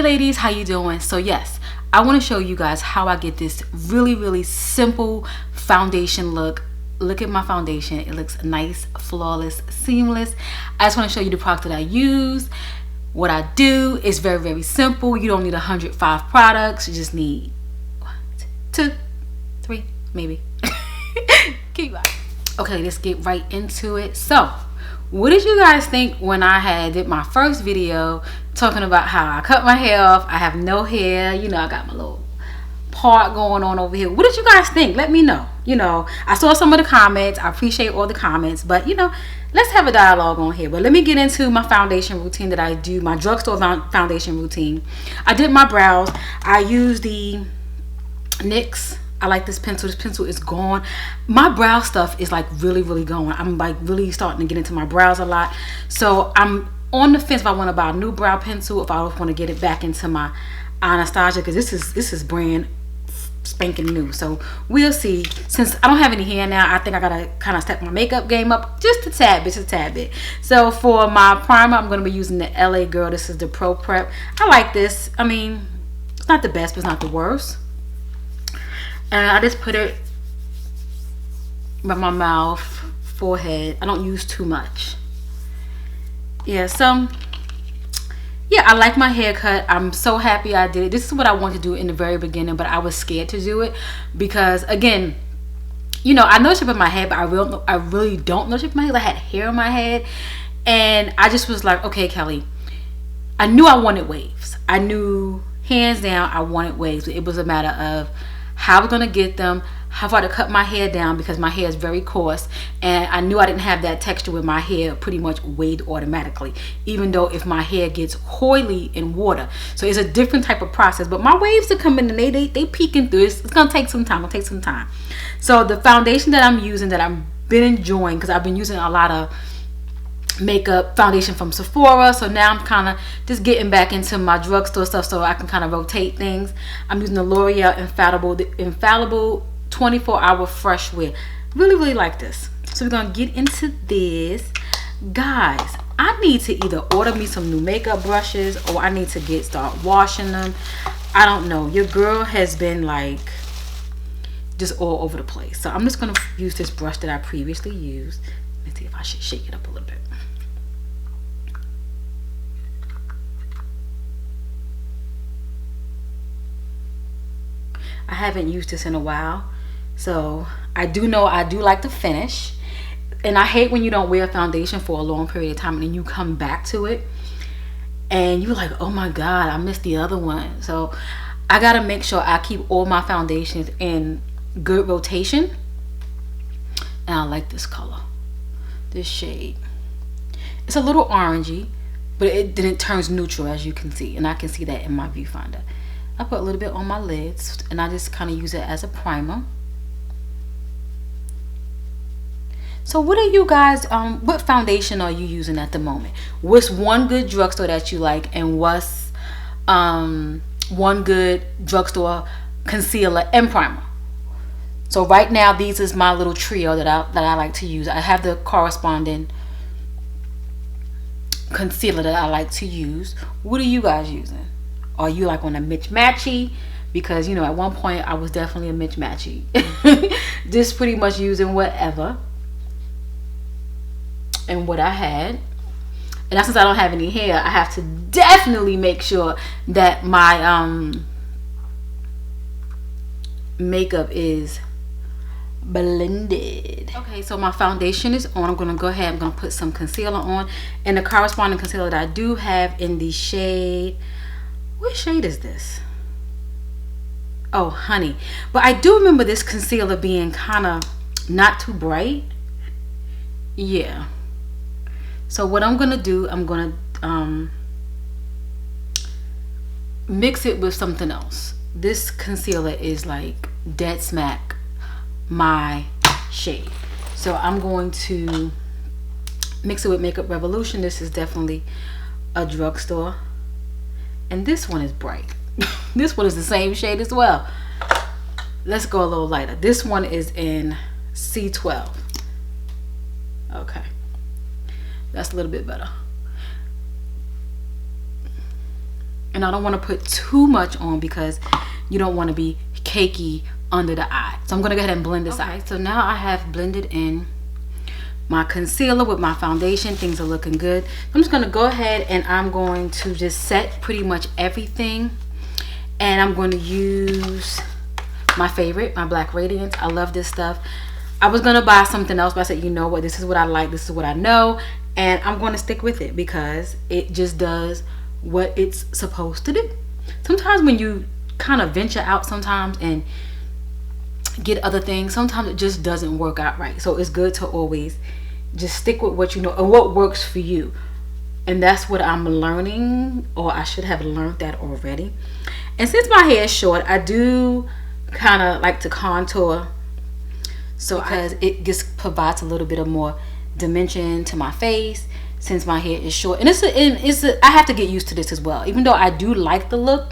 Hey ladies, how you doing? So yes, I want to show you guys how I get this really simple foundation look. Look at my foundation. It looks nice, flawless, seamless. I just want to show you the product that I use. What I do is very simple. You don't need 105 products. You just need 1, 2, 3, maybe. Keep going. Okay, let's get right into it. So what did you guys think when I did my first video talking about how I cut my hair off? I have no hair, you know, I got my little part going on over here. What did you guys think? Let me know. You know, I saw some of the comments. I appreciate all the comments, but you know, let's have a dialogue on here. But let me get into my foundation routine that I do, my drugstore foundation routine. I did my brows. I use the NYX. I like this pencil. This pencil is gone. My brow stuff is like really going. I'm like really starting to get into my brows a lot. So I'm on the fence if I want to buy a new brow pencil, if I want to get it back into my Anastasia, because this is brand spanking new. So we'll see. Since I don't have any hair now, I think I gotta kind of step my makeup game up just a tad bit. So for my primer, I'm going to be using the LA Girl. This is the Pro Prep. I like this. I mean, it's not the best, but it's not the worst. And I just put it by my mouth, forehead. I don't use too much. Yeah, so yeah, I like my haircut. I'm so happy I did it. This is what I wanted to do in the very beginning, but I was scared to do it because, again, you know, I know shape in my head, but I really don't know shape in my head. I had hair in my head, and I just was like, okay, Kelly, I knew I wanted waves. I knew hands down I wanted waves. It was a matter of how I was gonna get them, how far to cut my hair down, because my hair is very coarse, and I knew I didn't have that texture with my hair pretty much waved automatically, even though if my hair gets oily in water. So it's a different type of process, but my waves are coming and they peeking through. It's gonna take some time. So the foundation that I'm using, that I've been enjoying, because I've been using a lot of makeup foundation from Sephora, so now I'm kind of just getting back into my drugstore stuff so I can kind of rotate things. I'm using the L'Oreal Infallible 24-hour fresh wear. Really like this. So we're gonna get into this. Guys, I need to either order me some new makeup brushes, or I need to start washing them. I don't know. Your girl has been like just all over the place. So I'm just gonna use this brush that I previously used. Let's see if I should shake it up a little bit. I haven't used this in a while, so I do know I do like the finish, and I hate when you don't wear foundation for a long period of time and then you come back to it and you're like, oh my god, I missed the other one. So I gotta make sure I keep all my foundations in good rotation. And I like this color, this shade. It's a little orangey, but then it turns neutral, as you can see, and I can see that in my viewfinder. I put a little bit on my lids, and I just kind of use it as a primer. So what are you guys, what foundation are you using at the moment? What's one good drugstore that you like, and what's one good drugstore concealer and primer? So right now, these is my little trio that I like to use. I have the corresponding concealer that I like to use. What are you guys using? Are you like on a matchy? Because, you know, at one point I was definitely a matchy. Just pretty much using whatever and what I had. And now, since I don't have any hair, I have to definitely make sure that my makeup is blended. Okay, so my foundation is on. I'm gonna go ahead, I'm gonna put some concealer on, and the corresponding concealer that I do have in the shade, what shade is this? Oh, honey. But I do remember this concealer being kind of not too bright. Yeah. So what I'm gonna do, I'm gonna mix it with something else. This concealer is like dead smack my shade. So I'm going to mix it with Makeup Revolution. This is definitely a drugstore. And this one is bright. This one is the same shade as well. Let's go a little lighter. This one is in C12. Okay. That's a little bit better. and I don't want to put too much on because you don't want to be cakey under the eye. So I'm gonna go ahead and blend this out. So now I have blended in my concealer with my foundation. Things are looking good. I'm just gonna go ahead and I'm going to just set pretty much everything, and I'm going to use my favorite, my Black Radiance. I love this stuff. I was gonna buy something else, but I said, you know what, this is what I like, this is what I know, and I'm going to stick with it because it just does what it's supposed to do. Sometimes when you kind of venture out sometimes and get other things, sometimes it just doesn't work out right. So it's good to always just stick with what you know and what works for you. And that's what I'm learning, or I should have learned that already. And since my hair is short, I do kind of like to contour, so because it just provides a little bit of more dimension to my face since my hair is short. And I have to get used to this as well. Even though I do like the look,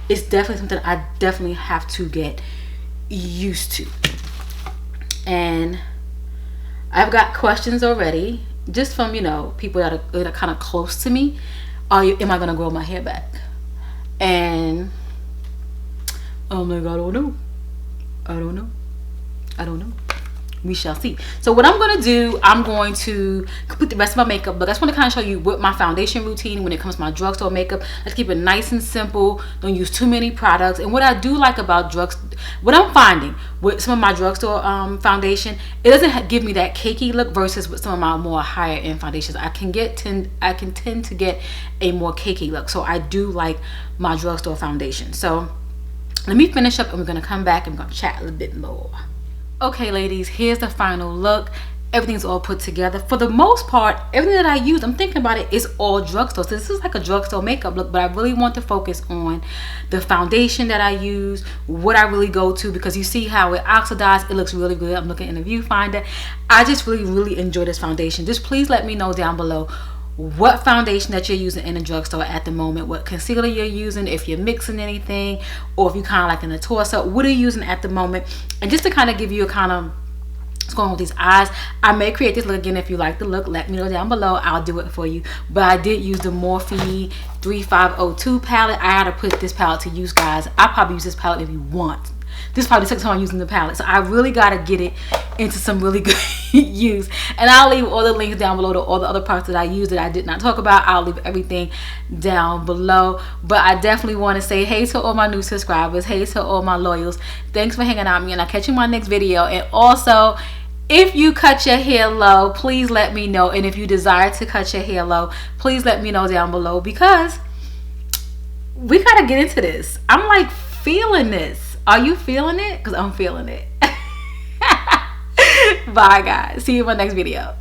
it's definitely something I definitely have to get used to. And I've got questions already, just from, you know, people that are kind of close to me. Am I gonna grow my hair back? And I'm like, I don't know. We shall see. So what I'm going to do, I'm going to complete the rest of my makeup, but I just want to kind of show you what my foundation routine when it comes to my drugstore makeup. Let's keep it nice and simple. Don't use too many products. And what I do like about what I'm finding with some of my drugstore foundation, it doesn't give me that cakey look versus with some of my more higher end foundations. I can tend to get a more cakey look. So I do like my drugstore foundation. So let me finish up and we're going to come back and we're going to chat a little bit more. Okay, ladies, here's the final look. Everything's all put together. For the most part, everything that I use, I'm thinking about it, is all drugstore. So this is like a drugstore makeup look, but I really want to focus on the foundation that I use, what I really go to, because you see how it oxidized. It looks really good. I'm looking in the viewfinder. I just really enjoy this foundation. Just please let me know down below what foundation that you're using in the drugstore at the moment, what concealer you're using, if you're mixing anything, or if you kind of like in the torso, what are you using at the moment. And just to kind of give you a kind of what's going on with these eyes, I may create this look again. If you like the look, let me know down below. I'll do it for you. But I did use the Morphe 3502 palette. I had to put this palette to use, guys. I probably use this palette maybe once. This is probably the second time I'm using the palette, so I really got to get it into some really good use. And I'll leave all the links down below to all the other products that I use that I did not talk about. I'll leave everything down below. But I definitely want to say hey to all my new subscribers, hey to all my loyals. Thanks for hanging out with me, and I'll catch you in my next video. And also, if you cut your hair low, please let me know. And if you desire to cut your hair low, please let me know down below, because we got to get into this. I'm like feeling this. Are you feeling it? Because I'm feeling it. Bye, guys. See you in my next video.